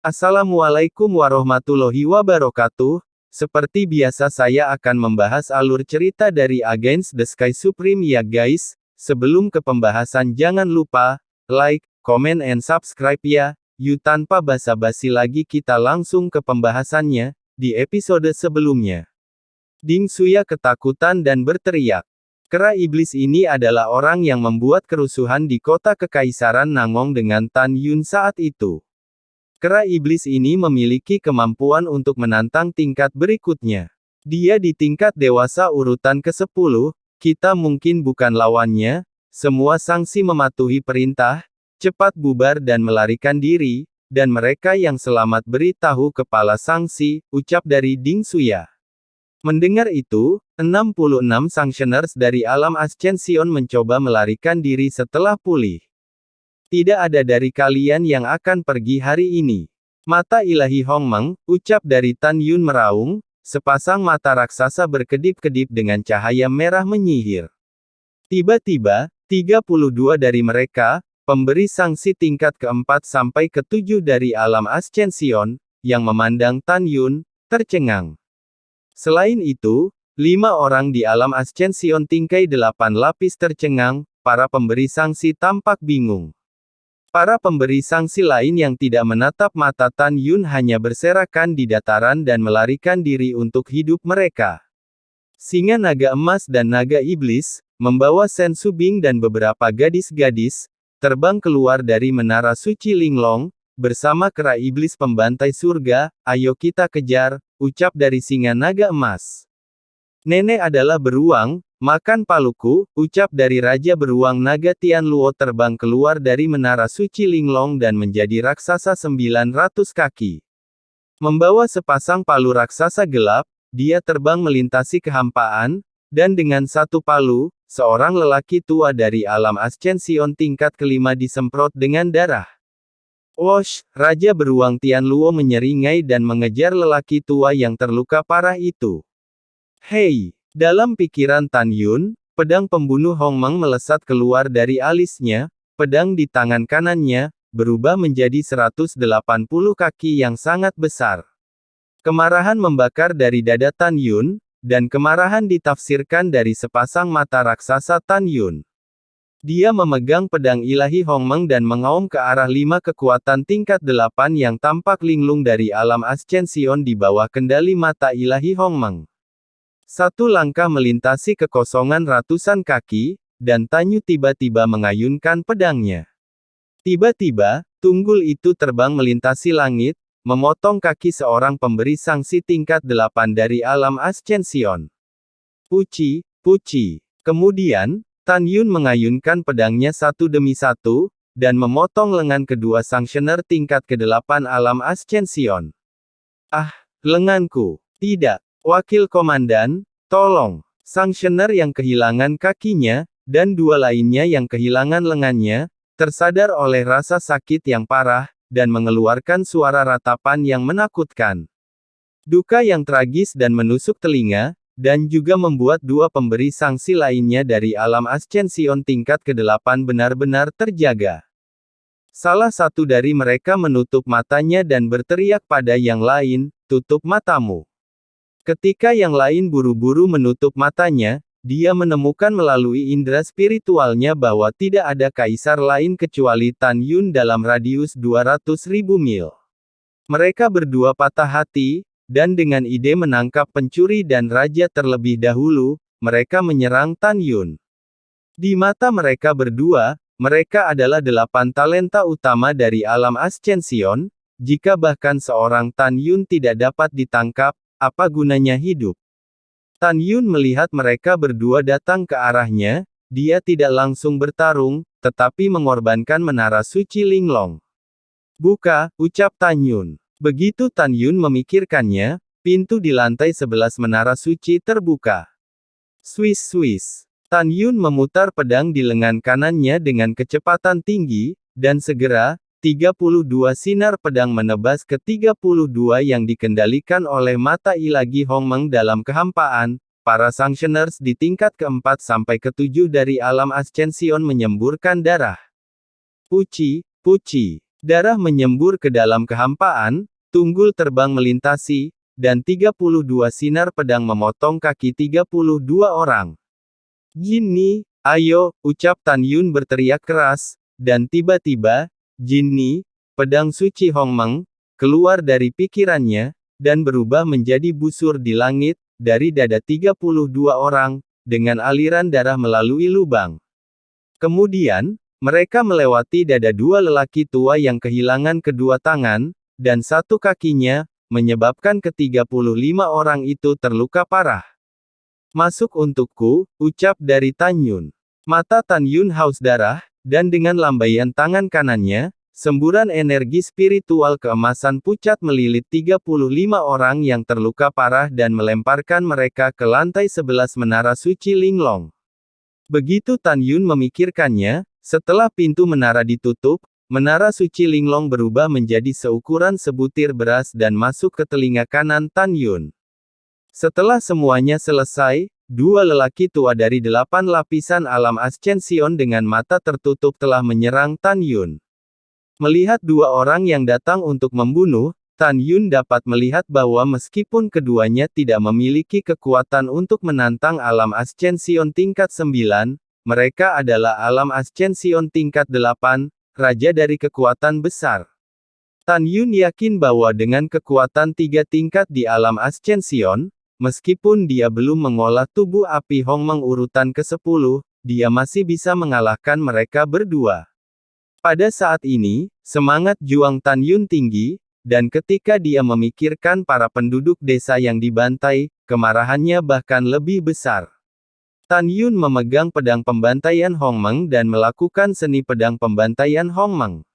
Assalamualaikum warahmatullahi wabarakatuh. Seperti biasa saya akan membahas alur cerita dari Against the Sky Supreme ya guys. Sebelum ke pembahasan jangan lupa, like, comment and subscribe ya. Yuk tanpa basa-basi lagi kita langsung ke pembahasannya, di episode sebelumnya. Ding Xuya ketakutan dan berteriak. Kera iblis ini adalah orang yang membuat kerusuhan di kota Kekaisaran Nangong dengan Tan Yun saat itu. Kera iblis ini memiliki kemampuan untuk menantang tingkat berikutnya. Dia di tingkat dewasa urutan ke-10, kita mungkin bukan lawannya, semua sangsi mematuhi perintah, cepat bubar dan melarikan diri, dan mereka yang selamat beritahu kepala sangsi, ucap dari Ding Xuya. Mendengar itu, 66 Sanctioners dari alam Ascension mencoba melarikan diri setelah pulih. Tidak ada dari kalian yang akan pergi hari ini. Mata ilahi Hongmeng, ucap dari Tan Yun meraung, sepasang mata raksasa berkedip-kedip dengan cahaya merah menyihir. Tiba-tiba, 32 dari mereka, pemberi sanksi tingkat ke-4 sampai ke-7 dari alam Ascension, yang memandang Tan Yun, tercengang. Selain itu, 5 orang di alam Ascension tingkai 8 lapis tercengang, para pemberi sanksi tampak bingung. Para pemberi sanksi lain yang tidak menatap mata Tan Yun hanya berserakan di dataran dan melarikan diri untuk hidup mereka. Singa naga emas dan naga iblis, membawa Sen Subing dan beberapa gadis-gadis, terbang keluar dari menara suci Linglong, bersama kera iblis pembantai surga, ayo kita kejar, ucap dari singa naga emas. Nenek adalah beruang, makan paluku, ucap dari Raja Beruang Naga Tianluo terbang keluar dari menara suci Linglong dan menjadi raksasa 900 kaki. Membawa sepasang palu raksasa gelap, dia terbang melintasi kehampaan, dan dengan satu palu, seorang lelaki tua dari alam Ascension tingkat kelima disemprot dengan darah. Wosh, Raja Beruang Tianluo menyeringai dan mengejar lelaki tua yang terluka parah itu. Hei! Dalam pikiran Tan Yun, pedang pembunuh Hongmeng melesat keluar dari alisnya, pedang di tangan kanannya, berubah menjadi 180 kaki yang sangat besar. Kemarahan membakar dari dada Tan Yun, dan kemarahan ditafsirkan dari sepasang mata raksasa Tan Yun. Dia memegang pedang ilahi Hongmeng dan mengaum ke arah 5 kekuatan tingkat 8 yang tampak linglung dari alam Ascension di bawah kendali mata ilahi Hongmeng. Satu langkah melintasi kekosongan ratusan kaki, dan Tan Yun tiba-tiba mengayunkan pedangnya. Tiba-tiba, tunggul itu terbang melintasi langit, memotong kaki seorang pemberi sanksi tingkat 8 dari alam Ascension. Puci, puci. Kemudian, Tan Yun mengayunkan pedangnya satu demi satu, dan memotong lengan kedua Sanctioner tingkat ke-8 alam Ascension. Ah, lenganku. Tidak. Wakil Komandan, tolong. Sanctioner yang kehilangan kakinya, dan dua lainnya yang kehilangan lengannya, tersadar oleh rasa sakit yang parah, dan mengeluarkan suara ratapan yang menakutkan. Duka yang tragis dan menusuk telinga, dan juga membuat dua pemberi sanksi lainnya dari alam Ascension tingkat ke-8 benar-benar terjaga. Salah satu dari mereka menutup matanya dan berteriak pada yang lain, tutup matamu. Ketika yang lain buru-buru menutup matanya, dia menemukan melalui indera spiritualnya bahwa tidak ada kaisar lain kecuali Tan Yun dalam radius 200.000 mil. Mereka berdua patah hati, dan dengan ide menangkap pencuri dan raja terlebih dahulu, mereka menyerang Tan Yun. Di mata mereka berdua, mereka adalah 8 talenta utama dari alam Ascension, jika bahkan seorang Tan Yun tidak dapat ditangkap, apa gunanya hidup? Tan Yun melihat mereka berdua datang ke arahnya, dia tidak langsung bertarung, tetapi mengorbankan menara suci Linglong. Buka, ucap Tan Yun. Begitu Tan Yun memikirkannya, pintu di lantai 11 menara suci terbuka. Swiss. Tan Yun memutar pedang di lengan kanannya dengan kecepatan tinggi, dan segera, 32 sinar pedang menebas ke 32 yang dikendalikan oleh mata ilahi Hongmeng dalam kehampaan. Para Sanctioners di tingkat ke-4 sampai ke-7 dari alam Ascension menyemburkan darah. Puci, Darah menyembur ke dalam kehampaan, tunggul terbang melintasi, dan 32 sinar pedang memotong kaki 32 orang. "Jinni, ayo," ucap Tan Yun berteriak keras, dan tiba-tiba, Jinni, pedang suci Hongmeng, keluar dari pikirannya, dan berubah menjadi busur di langit, dari dada 32 orang, dengan aliran darah melalui lubang. Kemudian, mereka melewati dada dua lelaki tua yang kehilangan kedua tangan, dan satu kakinya, menyebabkan ke-35 orang itu terluka parah. "Masuk untukku," ucap dari Tan Yun. Mata Tan Yun haus darah, dan dengan lambaian tangan kanannya, semburan energi spiritual keemasan pucat melilit 35 orang yang terluka parah dan melemparkan mereka ke lantai 11 menara suci Linglong. Begitu Tan Yun memikirkannya, setelah pintu menara ditutup, menara suci Linglong berubah menjadi seukuran sebutir beras dan masuk ke telinga kanan Tan Yun. Setelah semuanya selesai, dua lelaki tua dari 8 lapisan alam Ascension dengan mata tertutup telah menyerang Tan Yun. Melihat dua orang yang datang untuk membunuh, Tan Yun dapat melihat bahwa meskipun keduanya tidak memiliki kekuatan untuk menantang alam Ascension tingkat 9, mereka adalah alam Ascension tingkat 8, raja dari kekuatan besar. Tan Yun yakin bahwa dengan kekuatan 3 tingkat di alam Ascension, meskipun dia belum mengolah tubuh api Hongmeng urutan ke-10, dia masih bisa mengalahkan mereka berdua. Pada saat ini, semangat juang Tan Yun tinggi, dan ketika dia memikirkan para penduduk desa yang dibantai, kemarahannya bahkan lebih besar. Tan Yun memegang pedang pembantaian Hongmeng dan melakukan seni pedang pembantaian Hongmeng.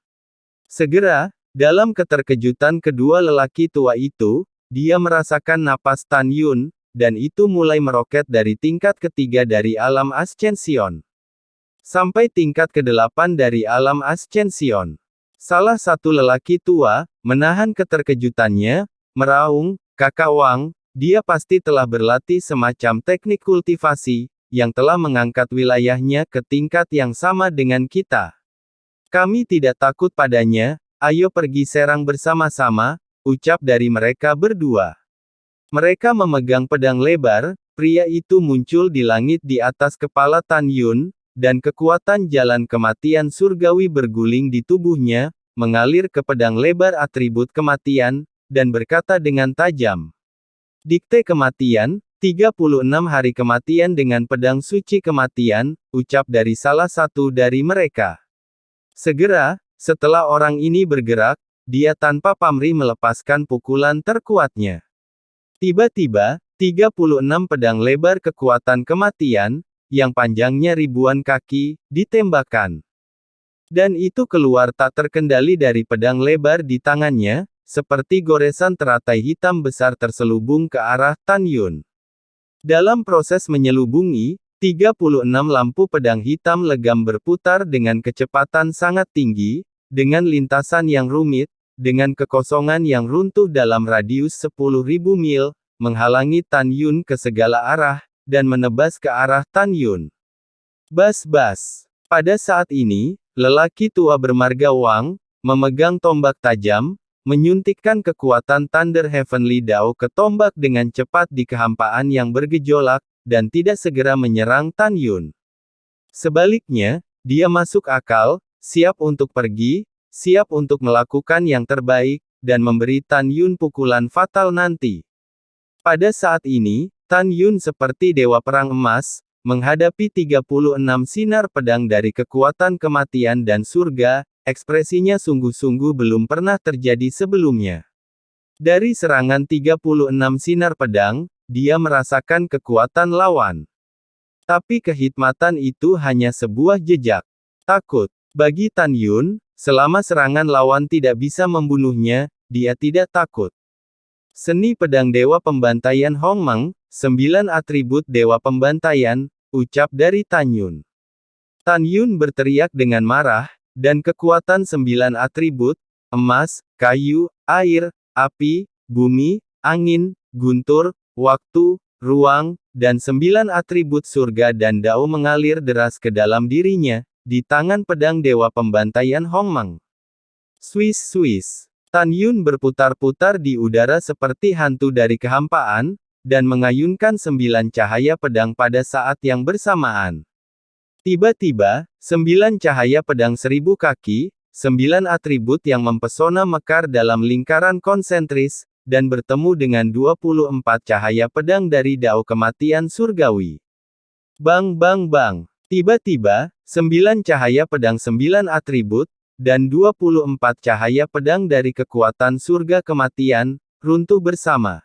Segera, dalam keterkejutan kedua lelaki tua itu, dia merasakan napas Tan Yun, dan itu mulai meroket dari tingkat ketiga dari alam Ascension sampai tingkat ke-8 dari alam Ascension. Salah satu lelaki tua, menahan keterkejutannya, meraung, "Kakak Wang, dia pasti telah berlatih semacam teknik kultivasi, yang telah mengangkat wilayahnya ke tingkat yang sama dengan kita. Kami tidak takut padanya, ayo pergi serang bersama-sama," ucap dari mereka berdua. Mereka memegang pedang lebar, pria itu muncul di langit di atas kepala Tan Yun, dan kekuatan jalan kematian surgawi berguling di tubuhnya, mengalir ke pedang lebar atribut kematian, dan berkata dengan tajam. "Dikte kematian, 36 hari kematian dengan pedang suci kematian," ucap dari salah satu dari mereka. Segera, setelah orang ini bergerak, dia tanpa pamrih melepaskan pukulan terkuatnya. Tiba-tiba, 36 pedang lebar kekuatan kematian, yang panjangnya ribuan kaki, ditembakkan. Dan itu keluar tak terkendali dari pedang lebar di tangannya, seperti goresan teratai hitam besar terselubung ke arah Tan Yun. Dalam proses menyelubungi, 36 lampu pedang hitam legam berputar dengan kecepatan sangat tinggi, dengan lintasan yang rumit, dengan kekosongan yang runtuh dalam radius 10.000 mil, menghalangi Tan Yun ke segala arah, dan menebas ke arah Tan Yun. Bas-bas. Pada saat ini, lelaki tua bermarga Wang, memegang tombak tajam, menyuntikkan kekuatan Thunder Heavenly Dao ke tombak dengan cepat di kehampaan yang bergejolak, dan tidak segera menyerang Tan Yun. Sebaliknya, dia masuk akal, siap untuk pergi, siap untuk melakukan yang terbaik, dan memberi Tan Yun pukulan fatal nanti. Pada saat ini, Tan Yun seperti dewa perang emas, menghadapi 36 sinar pedang dari kekuatan kematian dan surga, ekspresinya sungguh-sungguh belum pernah terjadi sebelumnya. Dari serangan 36 sinar pedang, dia merasakan kekuatan lawan. Tapi kehikmatan itu hanya sebuah jejak. Takut. Bagi Tan Yun, selama serangan lawan tidak bisa membunuhnya, dia tidak takut. Seni pedang dewa pembantaian Hongmeng, 9 atribut dewa pembantaian, ucap dari Tan Yun. Tan Yun berteriak dengan marah, dan kekuatan 9 atribut, emas, kayu, air, api, bumi, angin, guntur, waktu, ruang, dan 9 atribut surga dan dao mengalir deras ke dalam dirinya, di tangan pedang dewa pembantaian Hongmeng. Swiss. Tan Yun berputar-putar di udara seperti hantu dari kehampaan, dan mengayunkan 9 cahaya pedang pada saat yang bersamaan. Tiba-tiba, 9 cahaya pedang 1000 kaki, 9 atribut yang mempesona mekar dalam lingkaran konsentris, dan bertemu dengan 24 cahaya pedang dari dao kematian surgawi. Bang bang bang. Tiba-tiba, 9 cahaya pedang 9 atribut, dan 24 cahaya pedang dari kekuatan surga kematian, runtuh bersama.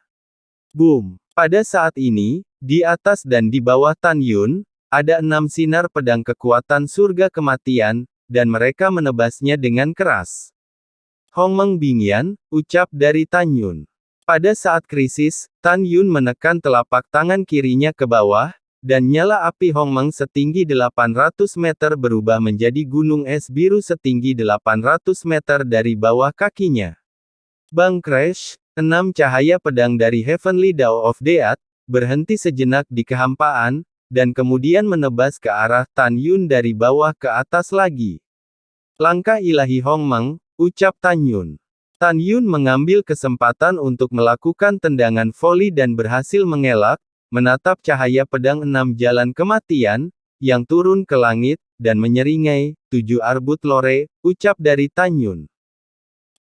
Boom! Pada saat ini, di atas dan di bawah Tan Yun, ada 6 sinar pedang kekuatan surga kematian, dan mereka menebasnya dengan keras. Hongmeng Bingyan, ucap dari Tan Yun. Pada saat krisis, Tan Yun menekan telapak tangan kirinya ke bawah, dan nyala api Hongmeng setinggi 800 meter berubah menjadi gunung es biru setinggi 800 meter dari bawah kakinya. Bang crash, 6 cahaya pedang dari Heavenly Dao of Death, berhenti sejenak di kehampaan, dan kemudian menebas ke arah Tan Yun dari bawah ke atas lagi. Langkah ilahi Hongmeng, ucap Tan Yun. Tan Yun mengambil kesempatan untuk melakukan tendangan voli dan berhasil mengelak, menatap cahaya pedang 6 jalan kematian, yang turun ke langit, dan menyeringai, 7 arbut lore, ucap dari Tan Yun.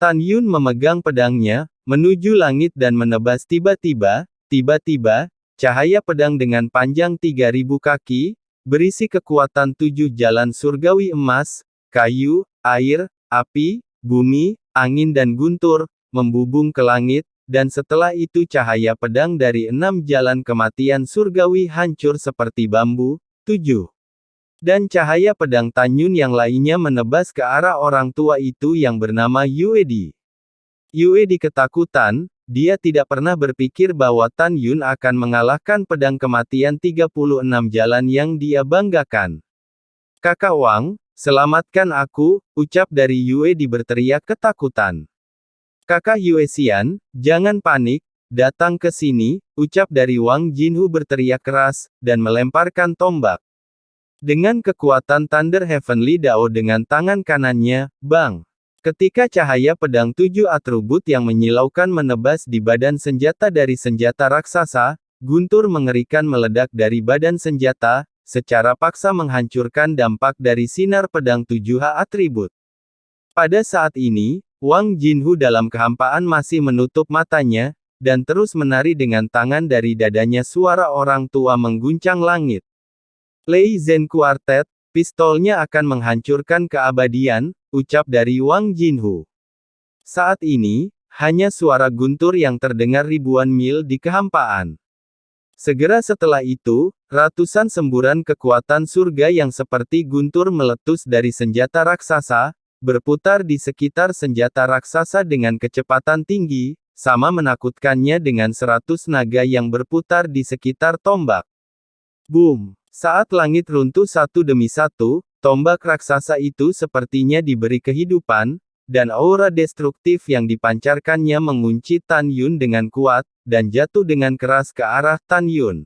Tan Yun memegang pedangnya, menuju langit dan menebas tiba-tiba, cahaya pedang dengan panjang 3000 kaki, berisi kekuatan 7 jalan surgawi emas, kayu, air, api, bumi, angin dan guntur, membubung ke langit, dan setelah itu cahaya pedang dari 6 jalan kematian surgawi hancur seperti bambu. 7. Dan cahaya pedang Tan Yun yang lainnya menebas ke arah orang tua itu yang bernama Yue Di. Yue Di ketakutan, dia tidak pernah berpikir bahwa Tan Yun akan mengalahkan pedang kematian 36 jalan yang dia banggakan. Kakak Wang, selamatkan aku, ucap dari Yue Di berteriak ketakutan. Kakak Yue Xian, jangan panik, datang ke sini, ucap dari Wang Jinhu berteriak keras, dan melemparkan tombak. Dengan kekuatan Thunder Heavenly Dao dengan tangan kanannya, bang! Ketika cahaya pedang 7 atribut yang menyilaukan menebas di badan senjata dari senjata raksasa, guntur mengerikan meledak dari badan senjata, secara paksa menghancurkan dampak dari sinar pedang 7H atribut. Pada saat ini, Wang Jinhu dalam kehampaan masih menutup matanya, dan terus menari dengan tangan dari dadanya. Suara orang tua mengguncang langit. Lei Zhen Quartet, pistolnya akan menghancurkan keabadian, ucap dari Wang Jinhu. Saat ini, hanya suara guntur yang terdengar ribuan mil di kehampaan. Segera setelah itu, ratusan semburan kekuatan surga yang seperti guntur meletus dari senjata raksasa, berputar di sekitar senjata raksasa dengan kecepatan tinggi, sama menakutkannya dengan 100 naga yang berputar di sekitar tombak. Boom! Saat langit runtuh satu demi satu, tombak raksasa itu sepertinya diberi kehidupan, dan aura destruktif yang dipancarkannya mengunci Tan Yun dengan kuat, dan jatuh dengan keras ke arah Tan Yun.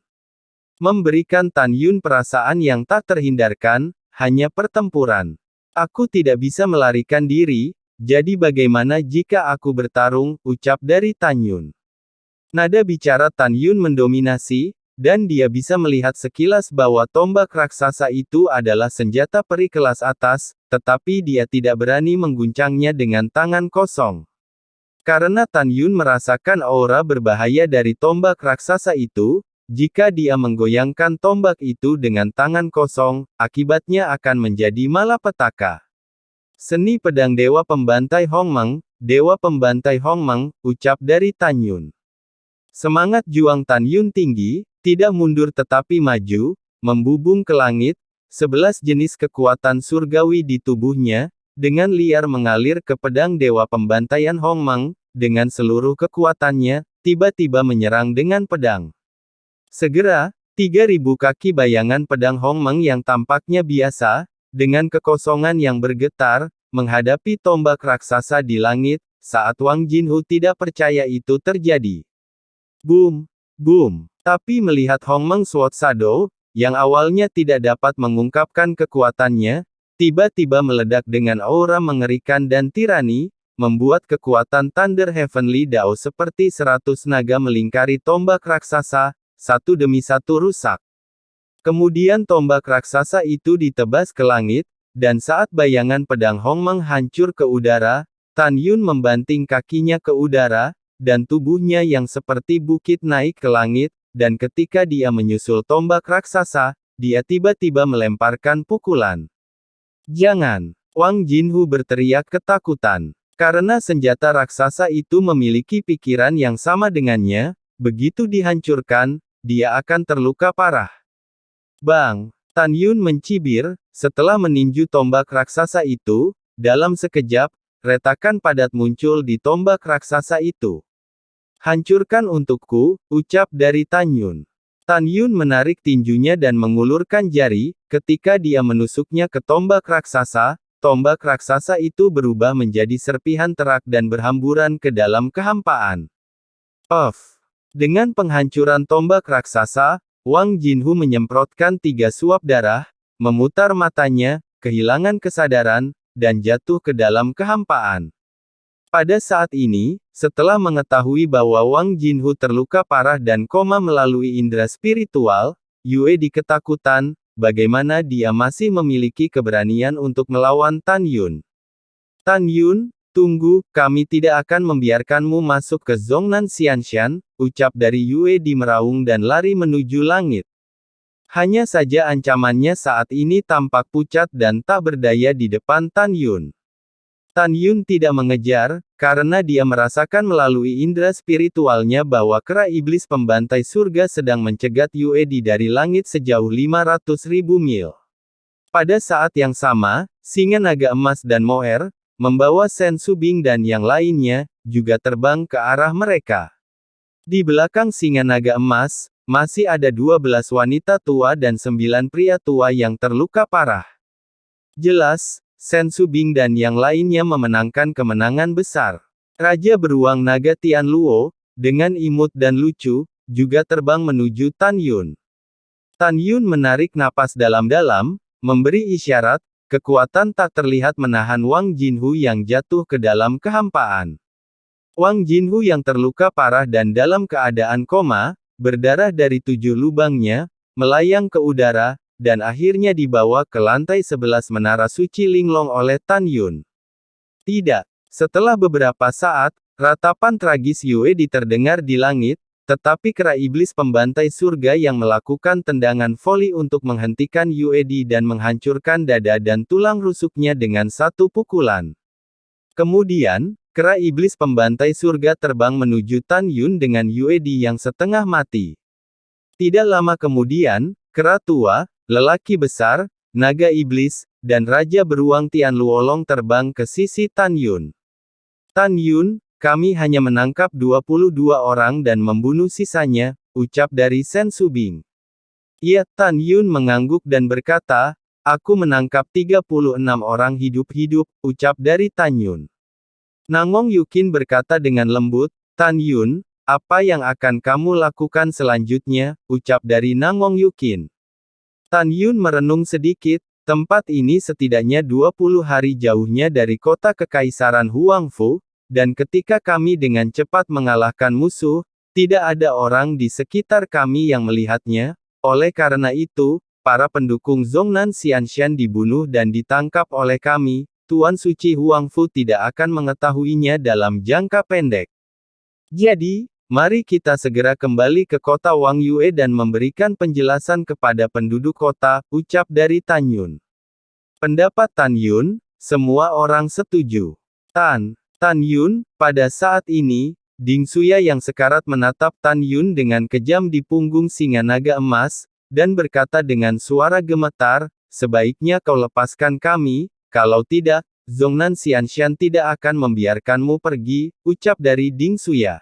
Memberikan Tan Yun perasaan yang tak terhindarkan, hanya pertempuran. Aku tidak bisa melarikan diri, jadi bagaimana jika aku bertarung, ucap dari Tan Yun. Nada bicara Tan Yun mendominasi, dan dia bisa melihat sekilas bahwa tombak raksasa itu adalah senjata peri kelas atas, tetapi dia tidak berani mengguncangnya dengan tangan kosong. Karena Tan Yun merasakan aura berbahaya dari tombak raksasa itu, jika dia menggoyangkan tombak itu dengan tangan kosong, akibatnya akan menjadi malapetaka. Seni pedang Dewa Pembantai Hongmeng, Dewa Pembantai Hongmeng, ucap dari Tan Yun. Semangat juang Tan Yun tinggi, tidak mundur tetapi maju, membubung ke langit, 11 jenis kekuatan surgawi di tubuhnya, dengan liar mengalir ke pedang Dewa Pembantaian Hongmeng, dengan seluruh kekuatannya, tiba-tiba menyerang dengan pedang. Segera, 3000 kaki bayangan pedang Hongmeng yang tampaknya biasa, dengan kekosongan yang bergetar, menghadapi tombak raksasa di langit, saat Wang Jinhu tidak percaya itu terjadi. Boom! Boom! Tapi melihat Hongmeng Sword Shadow, yang awalnya tidak dapat mengungkapkan kekuatannya, tiba-tiba meledak dengan aura mengerikan dan tirani, membuat kekuatan Thunder Heavenly Dao seperti 100 naga melingkari tombak raksasa, satu demi satu rusak. Kemudian tombak raksasa itu ditebas ke langit, dan saat bayangan pedang Hong menghancur ke udara, Tan Yun membanting kakinya ke udara, dan tubuhnya yang seperti bukit naik ke langit, dan ketika dia menyusul tombak raksasa, dia tiba-tiba melemparkan pukulan. "Jangan!" Wang Jinhu berteriak ketakutan. Karena senjata raksasa itu memiliki pikiran yang sama dengannya, begitu dihancurkan, dia akan terluka parah. Bang! Tan Yun mencibir, setelah meninju tombak raksasa itu, dalam sekejap, retakan padat muncul di tombak raksasa itu. "Hancurkan untukku," ucap dari Tan Yun. Tan Yun menarik tinjunya dan mengulurkan jari, ketika dia menusuknya ke tombak raksasa, tombak raksasa itu berubah menjadi serpihan terak dan berhamburan ke dalam kehampaan. Off! Dengan penghancuran tombak raksasa, Wang Jinhu menyemprotkan 3 suap darah, memutar matanya, kehilangan kesadaran, dan jatuh ke dalam kehampaan. Pada saat ini, setelah mengetahui bahwa Wang Jinhu terluka parah dan koma melalui indera spiritual, Yue ketakutan, bagaimana dia masih memiliki keberanian untuk melawan Tan Yun. "Tan Yun, tunggu, kami tidak akan membiarkanmu masuk ke Zhongnan Xianshan," ucap dari Yue meraung dan lari menuju langit. Hanya saja ancamannya saat ini tampak pucat dan tak berdaya di depan Tan Yun. Tan Yun tidak mengejar, karena dia merasakan melalui indera spiritualnya bahwa kera iblis pembantai surga sedang mencegat Yue dari langit sejauh 500.000 mil. Pada saat yang sama, singa naga emas dan moer, membawa Shen Subing dan yang lainnya, juga terbang ke arah mereka. Di belakang singa naga emas, masih ada 12 wanita tua dan 9 pria tua yang terluka parah. Jelas, Shen Subing dan yang lainnya memenangkan kemenangan besar. Raja beruang naga Tian Luo, dengan imut dan lucu, juga terbang menuju Tan Yun. Tan Yun menarik napas dalam-dalam, memberi isyarat, kekuatan tak terlihat menahan Wang Jinhu yang jatuh ke dalam kehampaan. Wang Jinhu yang terluka parah dan dalam keadaan koma, berdarah dari 7 lubangnya, melayang ke udara, dan akhirnya dibawa ke lantai 11 menara suci Linglong oleh Tan Yun. Tidak. Setelah beberapa saat, ratapan tragis Yue terdengar di langit, tetapi kera iblis pembantai surga yang melakukan tendangan voli untuk menghentikan Yue dan menghancurkan dada dan tulang rusuknya dengan satu pukulan. Kemudian, kera iblis pembantai surga terbang menuju Tan Yun dengan Yue yang setengah mati. Tidak lama kemudian, kera tua, lelaki besar, naga iblis, dan raja beruang Tian Luolong terbang ke sisi Tan Yun. "Tan Yun, kami hanya menangkap 22 orang dan membunuh sisanya," ucap dari Shen Subing. "Iya," Tan Yun mengangguk dan berkata, "aku menangkap 36 orang hidup-hidup," ucap dari Tan Yun. Nangong Yukin berkata dengan lembut, "Tan Yun, apa yang akan kamu lakukan selanjutnya?" ucap dari Nangong Yukin. Tan Yun merenung sedikit, tempat ini setidaknya 20 hari jauhnya dari kota kekaisaran Huangfu, dan ketika kami dengan cepat mengalahkan musuh, tidak ada orang di sekitar kami yang melihatnya, oleh karena itu, para pendukung Zhongnan Xianshan dibunuh dan ditangkap oleh kami, Tuan Suci Huangfu tidak akan mengetahuinya dalam jangka pendek. Jadi, mari kita segera kembali ke kota Wang Yue dan memberikan penjelasan kepada penduduk kota, ucap dari Tan Yun. Pendapat Tan Yun, semua orang setuju. Tan Yun, pada saat ini, Ding Xuya yang sekarat menatap Tan Yun dengan kejam di punggung singa naga emas, dan berkata dengan suara gemetar, "Sebaiknya kau lepaskan kami, kalau tidak, Zhongnan Xianshan tidak akan membiarkanmu pergi," ucap dari Ding Xuya.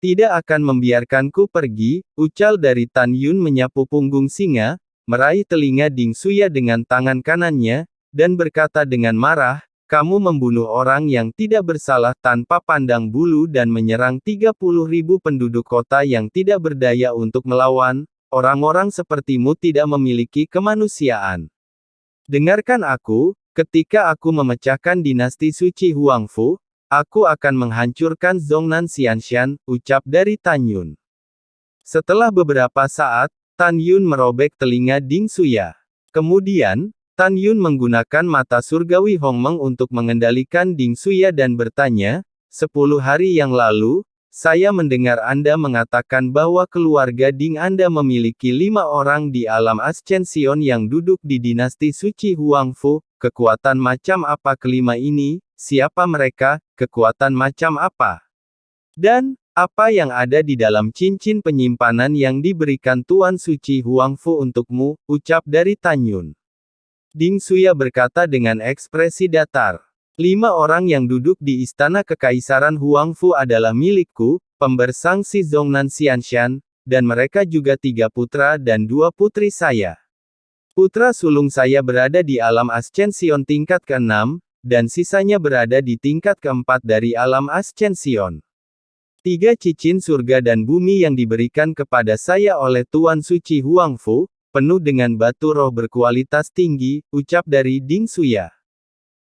"Tidak akan membiarkanku pergi," ucal dari Tan Yun menyapu punggung singa, meraih telinga Ding Xuya dengan tangan kanannya, dan berkata dengan marah, "Kamu membunuh orang yang tidak bersalah tanpa pandang bulu dan menyerang 30.000 penduduk kota yang tidak berdaya untuk melawan, orang-orang sepertimu tidak memiliki kemanusiaan. Dengarkan aku, ketika aku memecahkan dinasti suci Huangfu, aku akan menghancurkan Zhongnan Xianshan, ucap dari Tan Yun. Setelah beberapa saat, Tan Yun merobek telinga Ding Xuya. Kemudian, Tan Yun menggunakan mata surgawi Hongmeng untuk mengendalikan Ding Xuya dan bertanya, 10 hari yang lalu, saya mendengar Anda mengatakan bahwa keluarga Ding Anda memiliki 5 orang di alam Ascension yang duduk di dinasti suci Huangfu. Kekuatan macam apa kelima ini? Siapa mereka? Kekuatan macam apa? Dan, apa yang ada di dalam cincin penyimpanan yang diberikan Tuan Suci Huangfu untukmu? Ucap dari Tan Yun. Ding Xuya berkata dengan ekspresi datar. 5 orang yang duduk di istana kekaisaran Huangfu adalah milikku, pembersangsi Zhongnan Xianshan, dan mereka juga 3 putra dan 2 putri saya. Putra sulung saya berada di alam Ascension tingkat ke-6, dan sisanya berada di tingkat ke-4 dari alam Ascension. 3 cincin surga dan bumi yang diberikan kepada saya oleh Tuan Suci Huangfu, penuh dengan batu roh berkualitas tinggi, ucap dari Ding Xuya.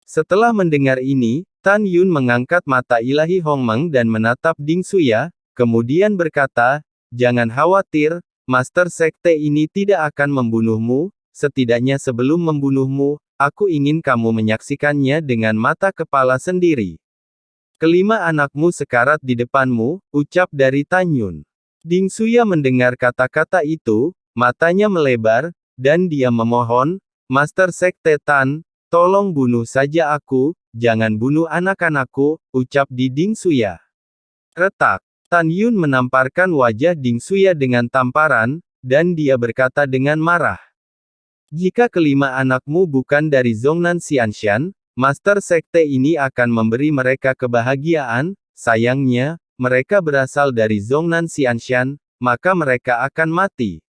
Setelah mendengar ini, Tan Yun mengangkat mata ilahi Hongmeng dan menatap Ding Xuya, kemudian berkata, jangan khawatir, Master Sekte ini tidak akan membunuhmu, setidaknya sebelum membunuhmu, aku ingin kamu menyaksikannya dengan mata kepala sendiri. Kelima anakmu sekarat di depanmu, ucap dari Tan Yun. Ding Xuya mendengar kata-kata itu, matanya melebar, dan dia memohon, Master Sekte Tan, tolong bunuh saja aku, jangan bunuh anak-anakku, ucap di Ding Xuya. Retak. Tan Yun menamparkan wajah Ding Xuya dengan tamparan, dan dia berkata dengan marah. Jika kelima anakmu bukan dari Zhongnan Xianshan, Master Sekte ini akan memberi mereka kebahagiaan, sayangnya, mereka berasal dari Zhongnan Xianshan, maka mereka akan mati.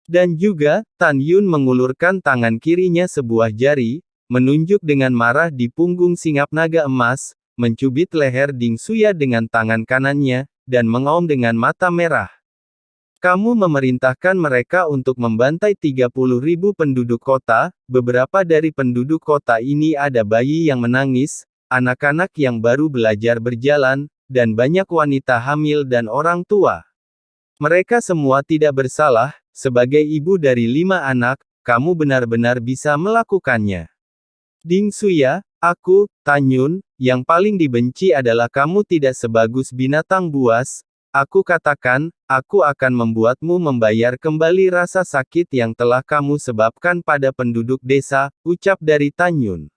Dan juga, Tan Yun mengulurkan tangan kirinya sebuah jari, menunjuk dengan marah di punggung singap naga emas, mencubit leher Ding Xuya dengan tangan kanannya, dan mengaum dengan mata merah. Kamu memerintahkan mereka untuk membantai 30.000 penduduk kota, beberapa dari penduduk kota ini ada bayi yang menangis, anak-anak yang baru belajar berjalan, dan banyak wanita hamil dan orang tua. Mereka semua tidak bersalah, sebagai ibu dari 5 anak, kamu benar-benar bisa melakukannya. Ding Xuya, aku, Tan Yun, yang paling dibenci adalah kamu tidak sebagus binatang buas. Aku katakan, aku akan membuatmu membayar kembali rasa sakit yang telah kamu sebabkan pada penduduk desa, ucap dari Tan Yun.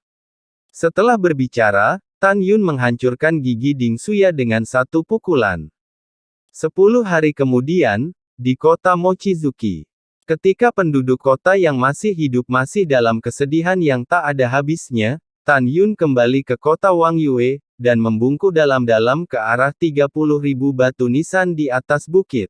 Setelah berbicara, Tan Yun menghancurkan gigi Ding Xuya dengan satu pukulan. 10 hari kemudian, di kota Mochizuki. Ketika penduduk kota yang masih hidup masih dalam kesedihan yang tak ada habisnya, Tan Yun kembali ke kota Wang Yue, dan membungkuk dalam-dalam ke arah 30.000 batu nisan di atas bukit.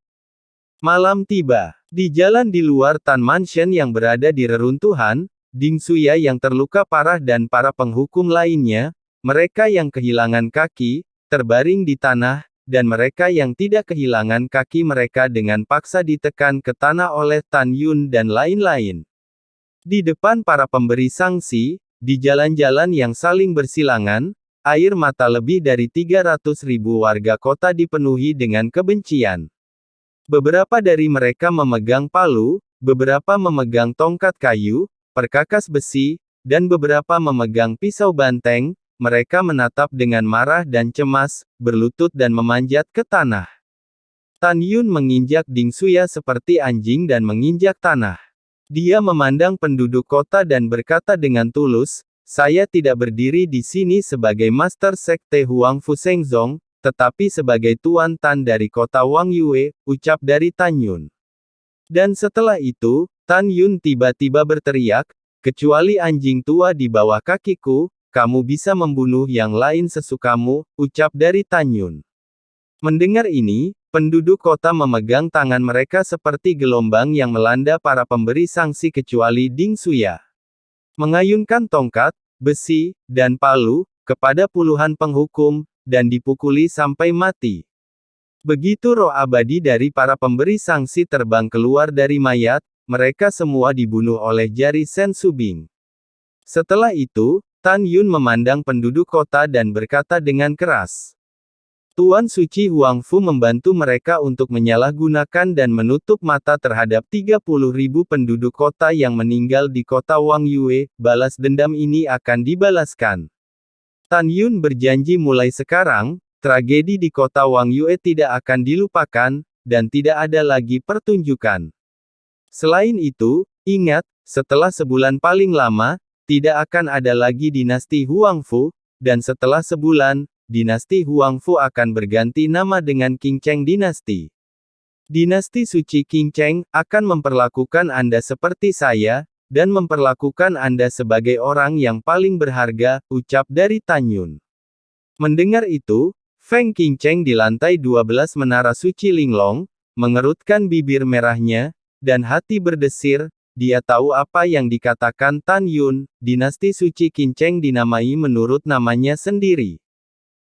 Malam tiba. Di jalan di luar Tan Mansion yang berada di reruntuhan, Ding Xuya yang terluka parah dan para penghukum lainnya, mereka yang kehilangan kaki, terbaring di tanah, dan mereka yang tidak kehilangan kaki mereka dengan paksa ditekan ke tanah oleh Tan Yun dan lain-lain. Di depan para pemberi sanksi, di jalan-jalan yang saling bersilangan, air mata lebih dari 300.000 warga kota dipenuhi dengan kebencian. Beberapa dari mereka memegang palu, beberapa memegang tongkat kayu, perkakas besi, dan beberapa memegang pisau banteng. Mereka menatap dengan marah dan cemas, berlutut dan memanjat ke tanah. Tan Yun menginjak Ding Xuya seperti anjing dan menginjak tanah. Dia memandang penduduk kota dan berkata dengan tulus, saya tidak berdiri di sini sebagai Master Sekte Huangfu Shengzong, tetapi sebagai Tuan Tan dari kota Wang Yue, ucap dari Tan Yun. Dan setelah itu, Tan Yun tiba-tiba berteriak, kecuali anjing tua di bawah kakiku, kamu bisa membunuh yang lain sesukamu, ucap dari Tan Yun. Mendengar ini, penduduk kota memegang tangan mereka seperti gelombang yang melanda para pemberi sanksi kecuali Ding Xuya. Mengayunkan tongkat, besi, dan palu, kepada puluhan penghukum, dan dipukuli sampai mati. Begitu roh abadi dari para pemberi sanksi terbang keluar dari mayat, mereka semua dibunuh oleh jari Sen Subing. Setelah itu, Tan Yun memandang penduduk kota dan berkata dengan keras. Tuan Suci Huangfu membantu mereka untuk menyalahgunakan dan menutup mata terhadap 30.000 penduduk kota yang meninggal di kota Wang Yue, balas dendam ini akan dibalaskan. Tan Yun berjanji mulai sekarang, tragedi di kota Wang Yue tidak akan dilupakan, dan tidak ada lagi pertunjukan. Selain itu, ingat, setelah sebulan paling lama, tidak akan ada lagi dinasti Huangfu, dan setelah sebulan, dinasti Huangfu akan berganti nama dengan Qingcheng Dinasti. Dinasti Suci Qingcheng akan memperlakukan Anda seperti saya, dan memperlakukan Anda sebagai orang yang paling berharga, ucap dari Tan Yun. Mendengar itu, Feng Qingcheng di lantai 12 Menara Suci Linglong, mengerutkan bibir merahnya, dan hati berdesir, dia tahu apa yang dikatakan Tan Yun, dinasti Suci Qingcheng dinamai menurut namanya sendiri.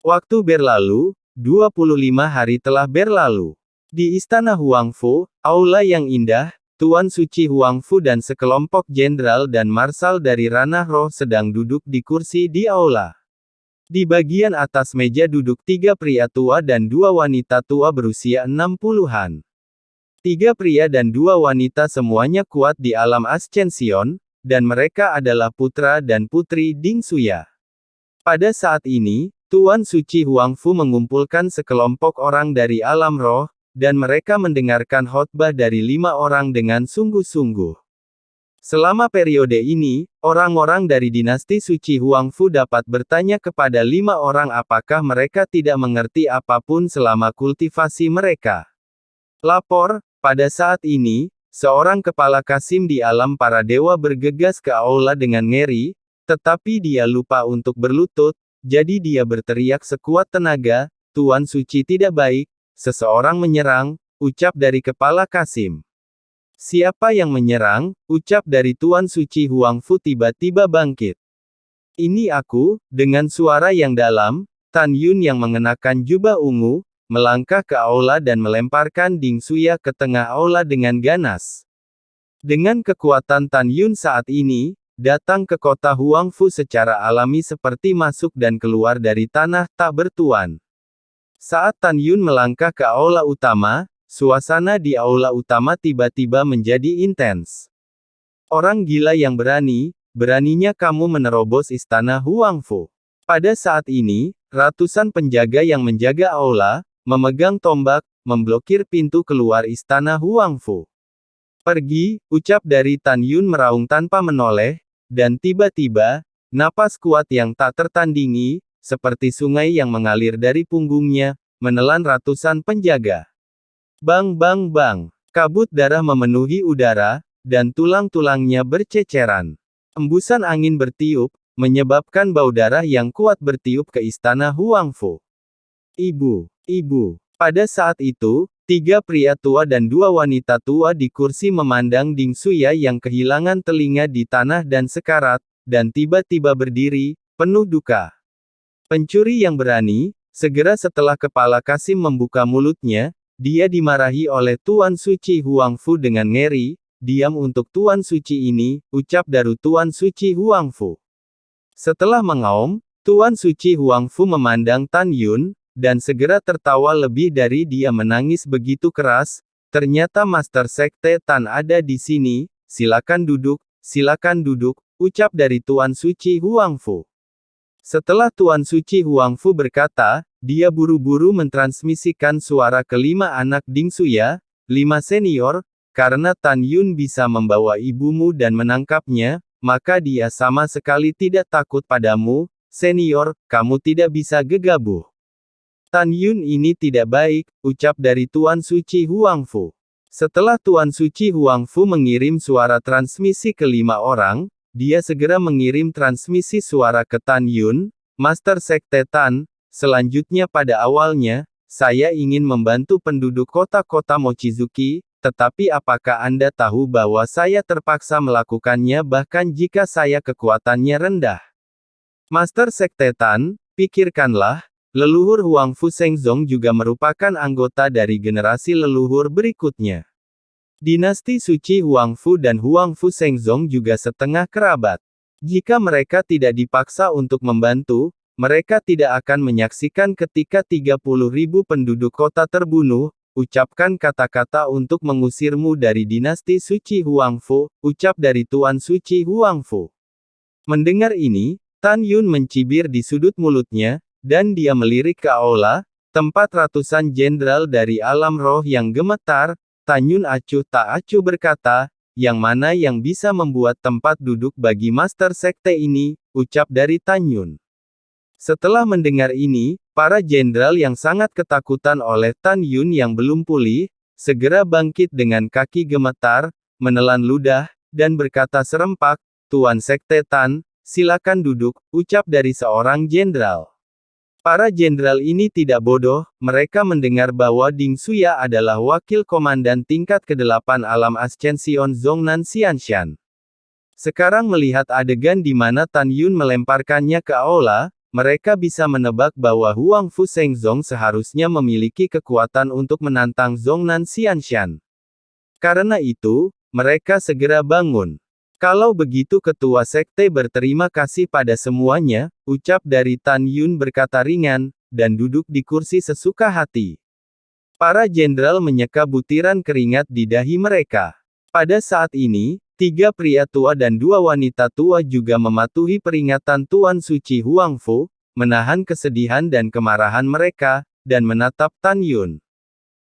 Waktu berlalu, 25 hari telah berlalu. Di Istana Huangfu, aula yang indah, Tuan Suci Huangfu dan sekelompok jenderal dan marsal dari ranah roh sedang duduk di kursi di aula. Di bagian atas meja duduk 3 pria tua dan 2 wanita tua berusia 60-an. 3 pria dan 2 wanita semuanya kuat di alam Ascension, dan mereka adalah putra dan putri Ding Xuya. Pada saat ini, Tuan Suci Huangfu mengumpulkan sekelompok orang dari alam roh, dan mereka mendengarkan khotbah dari 5 orang dengan sungguh-sungguh. Selama periode ini, orang-orang dari dinasti Suci Huangfu dapat bertanya kepada 5 orang apakah mereka tidak mengerti apapun selama kultivasi mereka. Lapor, pada saat ini, seorang kepala kasim di alam para dewa bergegas ke aula dengan ngeri, tetapi dia lupa untuk berlutut. Jadi dia berteriak sekuat tenaga, Tuan Suci tidak baik, seseorang menyerang, ucap dari kepala kasim. Siapa yang menyerang, ucap dari Tuan Suci Huangfu tiba-tiba bangkit. Ini aku, dengan suara yang dalam, Tan Yun yang mengenakan jubah ungu, melangkah ke aula dan melemparkan Ding Xuya ke tengah aula dengan ganas. Dengan kekuatan Tan Yun saat ini, datang ke kota Huangfu secara alami seperti masuk dan keluar dari tanah tak bertuan. Saat Tan Yun melangkah ke aula utama, suasana di aula utama tiba-tiba menjadi intens. Orang gila yang berani, beraninya kamu menerobos istana Huangfu. Pada saat ini, ratusan penjaga yang menjaga aula, memegang tombak, memblokir pintu keluar istana Huangfu. Pergi, ucap dari Tan Yun meraung tanpa menoleh, dan tiba-tiba, napas kuat yang tak tertandingi, seperti sungai yang mengalir dari punggungnya, menelan ratusan penjaga. Bang bang bang, kabut darah memenuhi udara, dan tulang-tulangnya berceceran. Embusan angin bertiup, menyebabkan bau darah yang kuat bertiup ke istana Huangfu. Ibu, ibu. Pada saat itu, 3 pria tua dan 2 wanita tua di kursi memandang Ding Xuya yang kehilangan telinga di tanah dan sekarat, dan tiba-tiba berdiri, penuh duka. Pencuri yang berani, segera setelah kepala kasim membuka mulutnya, dia dimarahi oleh Tuan Suci Huangfu dengan ngeri, diam untuk Tuan Suci ini, ucap daru Tuan Suci Huangfu. Setelah mengaum, Tuan Suci Huangfu memandang Tan Yun, dan segera tertawa lebih dari dia menangis begitu keras. Ternyata Master Sekte Tan ada di sini, silakan duduk, ucap dari Tuan Suci Huangfu. Setelah Tuan Suci Huangfu berkata, dia buru-buru mentransmisikan suara kelima anak Ding Xuya, 5 senior, karena Tan Yun bisa membawa ibumu dan menangkapnya, maka dia sama sekali tidak takut padamu, senior, kamu tidak bisa gegabah. Tan Yun ini tidak baik, ucap dari Tuan Suci Huangfu. Setelah Tuan Suci Huangfu mengirim suara transmisi ke 5 orang, dia segera mengirim transmisi suara ke Tan Yun, Master Sekte Tan. Selanjutnya pada awalnya, saya ingin membantu penduduk kota-kota Mochizuki, tetapi apakah Anda tahu bahwa saya terpaksa melakukannya bahkan jika saya kekuatannya rendah? Master Sekte Tan, pikirkanlah, leluhur Huangfu Shengzong juga merupakan anggota dari generasi leluhur berikutnya. Dinasti Suci Huangfu dan Huangfu Shengzong juga setengah kerabat. Jika mereka tidak dipaksa untuk membantu, mereka tidak akan menyaksikan ketika 30.000 penduduk kota terbunuh. Ucapkan kata-kata untuk mengusirmu dari dinasti suci Huangfu, ucap dari Tuan Suci Huangfu. Mendengar ini, Tan Yun mencibir di sudut mulutnya, dan dia melirik ke aula, tempat ratusan jenderal dari alam roh yang gemetar. Tan Yun acuh tak acuh berkata, yang mana yang bisa membuat tempat duduk bagi master sekte ini, ucap dari Tan Yun. Setelah mendengar ini, para jenderal yang sangat ketakutan oleh Tan Yun yang belum pulih, segera bangkit dengan kaki gemetar, menelan ludah, dan berkata serempak, Tuan Sekte Tan, silakan duduk, ucap dari seorang jenderal. Para jenderal ini tidak bodoh, mereka mendengar bahwa Ding Suya adalah wakil komandan tingkat ke-8 alam Ascension Zhongnan Xianshan. Sekarang melihat adegan di mana Tan Yun melemparkannya ke aula, mereka bisa menebak bahwa Huang Fu Shengzong seharusnya memiliki kekuatan untuk menantang Zhongnan Xianshan. Karena itu, mereka segera bangun. Kalau begitu ketua sekte berterima kasih pada semuanya, ucap dari Tan Yun berkata ringan, dan duduk di kursi sesuka hati. Para jenderal menyeka butiran keringat di dahi mereka. Pada saat ini, 3 pria tua dan 2 wanita tua juga mematuhi peringatan Tuan Suci Huangfu, menahan kesedihan dan kemarahan mereka, dan menatap Tan Yun.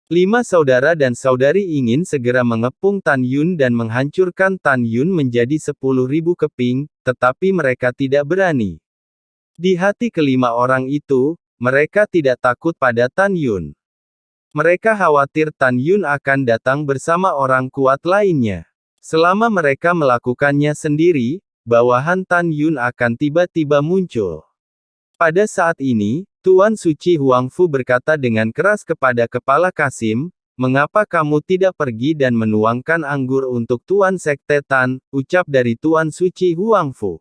5 saudara dan saudari ingin segera mengepung Tan Yun dan menghancurkan Tan Yun menjadi 10.000 keping, tetapi mereka tidak berani. Di hati kelima orang itu, mereka tidak takut pada Tan Yun. Mereka khawatir Tan Yun akan datang bersama orang kuat lainnya. Selama mereka melakukannya sendiri, bawahan Tan Yun akan tiba-tiba muncul. Pada saat ini, Tuan Suci Huangfu berkata dengan keras kepada Kepala Kasim, mengapa kamu tidak pergi dan menuangkan anggur untuk Tuan Sekte Tan, ucap dari Tuan Suci Huangfu.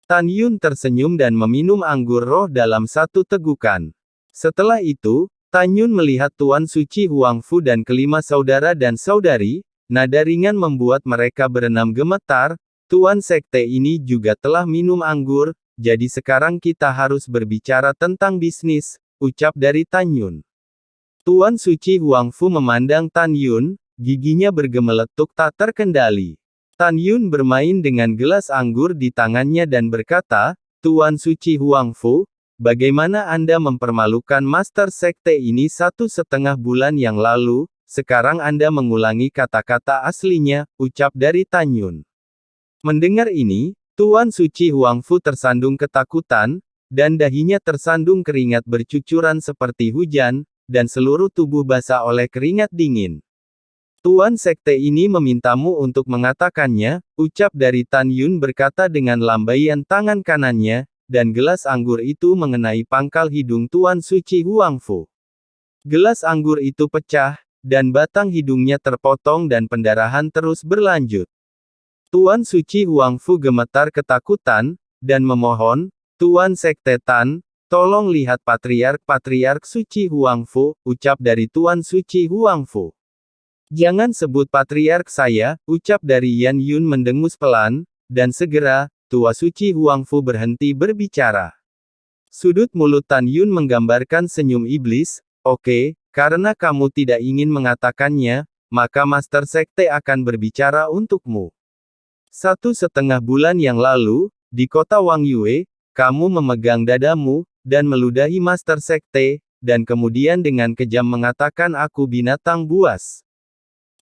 Tan Yun tersenyum dan meminum anggur roh dalam satu tegukan. Setelah itu, Tan Yun melihat Tuan Suci Huangfu dan kelima saudara dan saudari, nada ringan membuat mereka berenam gemetar, Tuan Sekte ini juga telah minum anggur, jadi sekarang kita harus berbicara tentang bisnis, ucap dari Tan Yun. Tuan Suci Huangfu memandang Tan Yun, giginya bergemeletuk tak terkendali. Tan Yun bermain dengan gelas anggur di tangannya dan berkata, Tuan Suci Huangfu, bagaimana Anda mempermalukan Master Sekte ini 1,5 bulan yang lalu, sekarang Anda mengulangi kata-kata aslinya, ucap dari Tan Yun. Mendengar ini, Tuan Suci Huangfu tersandung ketakutan, dan dahinya tersandung keringat bercucuran seperti hujan, dan seluruh tubuh basah oleh keringat dingin. Tuan Sekte ini memintamu untuk mengatakannya, ucap dari Tan Yun berkata dengan lambaian tangan kanannya, dan gelas anggur itu mengenai pangkal hidung Tuan Suci Huangfu. Gelas anggur itu pecah, dan batang hidungnya terpotong dan pendarahan terus berlanjut. Tuan Suci Huangfu gemetar ketakutan, dan memohon, Tuan Sekte Tan, tolong lihat Patriark Suci Huangfu, ucap dari Tuan Suci Huangfu. Jangan sebut Patriark saya, ucap dari Yan Yun mendengus pelan, dan segera, Tua Suci Huangfu berhenti berbicara. Sudut mulut Tan Yun menggambarkan senyum iblis, oke, karena kamu tidak ingin mengatakannya, maka Master Sekte akan berbicara untukmu. 1,5 bulan yang lalu, di kota Wang Yue, kamu memegang dadamu, dan meludahi Master Sekte, dan kemudian dengan kejam mengatakan aku binatang buas.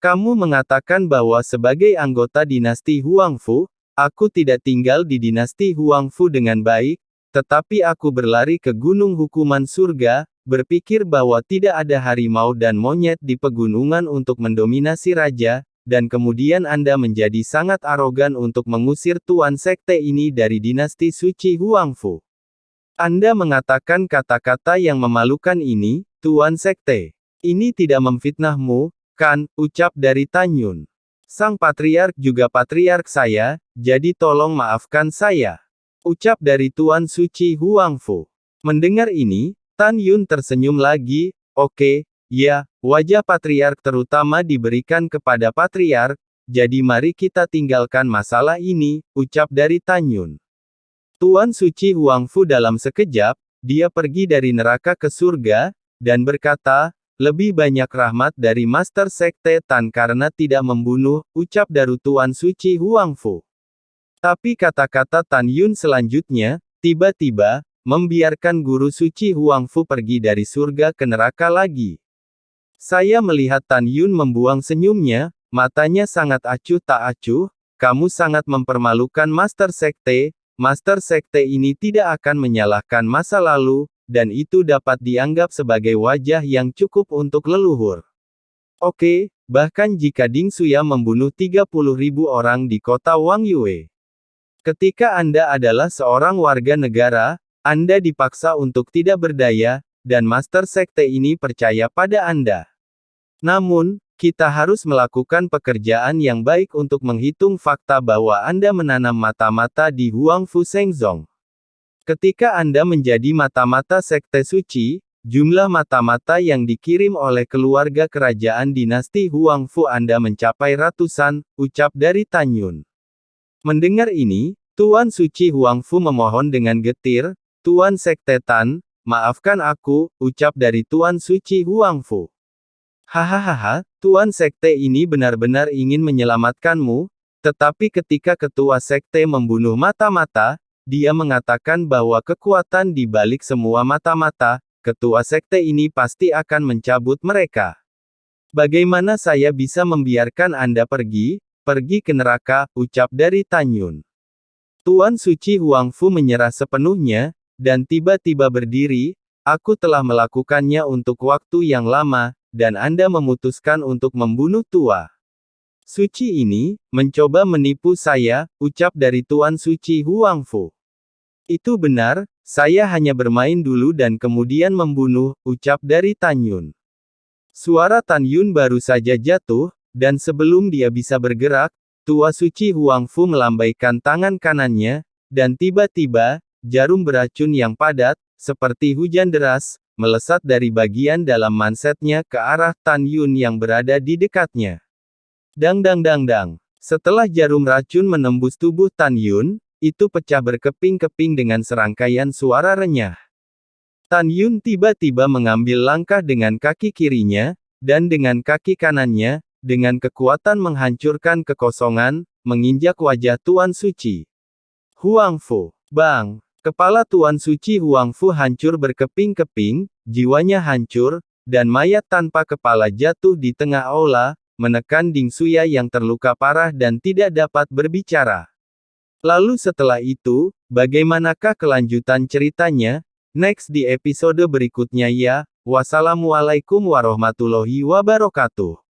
Kamu mengatakan bahwa sebagai anggota dinasti Huangfu, aku tidak tinggal di dinasti Huangfu dengan baik, tetapi aku berlari ke gunung hukuman surga, berpikir bahwa tidak ada harimau dan monyet di pegunungan untuk mendominasi raja, dan kemudian Anda menjadi sangat arogan untuk mengusir Tuan Sekte ini dari dinasti suci Huangfu. Anda mengatakan kata-kata yang memalukan ini, Tuan Sekte. Ini tidak memfitnahmu, kan, ucap dari Tan Yun. Sang Patriark juga Patriark saya, jadi tolong maafkan saya. Ucap dari Tuan Suci Huangfu. Mendengar ini, Tan Yun tersenyum lagi, oke, ya, wajah Patriark terutama diberikan kepada Patriark, jadi mari kita tinggalkan masalah ini, ucap dari Tan Yun. Tuan Suci Huangfu dalam sekejap, dia pergi dari neraka ke surga, dan berkata, lebih banyak rahmat dari Master Sekte Tan karena tidak membunuh, ucap Daru Tuan Suci Huangfu. Tapi kata-kata Tan Yun selanjutnya, tiba-tiba, membiarkan Guru Suci Huangfu pergi dari surga ke neraka lagi. Saya melihat Tan Yun membuang senyumnya, matanya sangat acuh tak acuh, kamu sangat mempermalukan Master Sekte ini tidak akan menyalahkan masa lalu, dan itu dapat dianggap sebagai wajah yang cukup untuk leluhur. Oke, bahkan jika Ding Xuya membunuh 30.000 orang di kota Wang Yue. Ketika Anda adalah seorang warga negara, Anda dipaksa untuk tidak berdaya, dan Master Sekte ini percaya pada Anda. Namun, kita harus melakukan pekerjaan yang baik untuk menghitung fakta bahwa Anda menanam mata-mata di Huangfu Shengzong. Ketika Anda menjadi mata-mata Sekte Suci, jumlah mata-mata yang dikirim oleh keluarga kerajaan dinasti Huangfu Anda mencapai ratusan, ucap dari Tan Yun. Mendengar ini, Tuan Suci Huangfu memohon dengan getir, Tuan Sekte Tan, maafkan aku, ucap dari Tuan Suci Huangfu. Hahaha, Tuan Sekte ini benar-benar ingin menyelamatkanmu, tetapi ketika Ketua Sekte membunuh mata-mata, dia mengatakan bahwa kekuatan di balik semua mata-mata, Ketua Sekte ini pasti akan mencabut mereka. Bagaimana saya bisa membiarkan Anda pergi ke neraka, ucap dari Tan Yun. Tuan Suci Huangfu menyerah sepenuhnya, dan tiba-tiba berdiri, aku telah melakukannya untuk waktu yang lama, dan Anda memutuskan untuk membunuh Tua Suci ini, mencoba menipu saya, ucap dari Tuan Suci Huangfu. Itu benar, saya hanya bermain dulu dan kemudian membunuh, ucap dari Tan Yun. Suara Tan Yun baru saja jatuh, dan sebelum dia bisa bergerak, Tua Suci Huangfu melambaikan tangan kanannya, dan tiba-tiba, jarum beracun yang padat, seperti hujan deras, melesat dari bagian dalam mansetnya ke arah Tan Yun yang berada di dekatnya. Dang dang dang dang. Setelah jarum racun menembus tubuh Tan Yun, itu pecah berkeping-keping dengan serangkaian suara renyah. Tan Yun tiba-tiba mengambil langkah dengan kaki kirinya, dan dengan kaki kanannya, dengan kekuatan menghancurkan kekosongan, menginjak wajah Tuan Suci Huangfu. Bang! Kepala Tuan Suci Huangfu hancur berkeping-keping, jiwanya hancur, dan mayat tanpa kepala jatuh di tengah aula, menekan Ding Xuya yang terluka parah dan tidak dapat berbicara. Lalu setelah itu, bagaimanakah kelanjutan ceritanya? Next di episode berikutnya ya. Wassalamualaikum warahmatullahi wabarakatuh.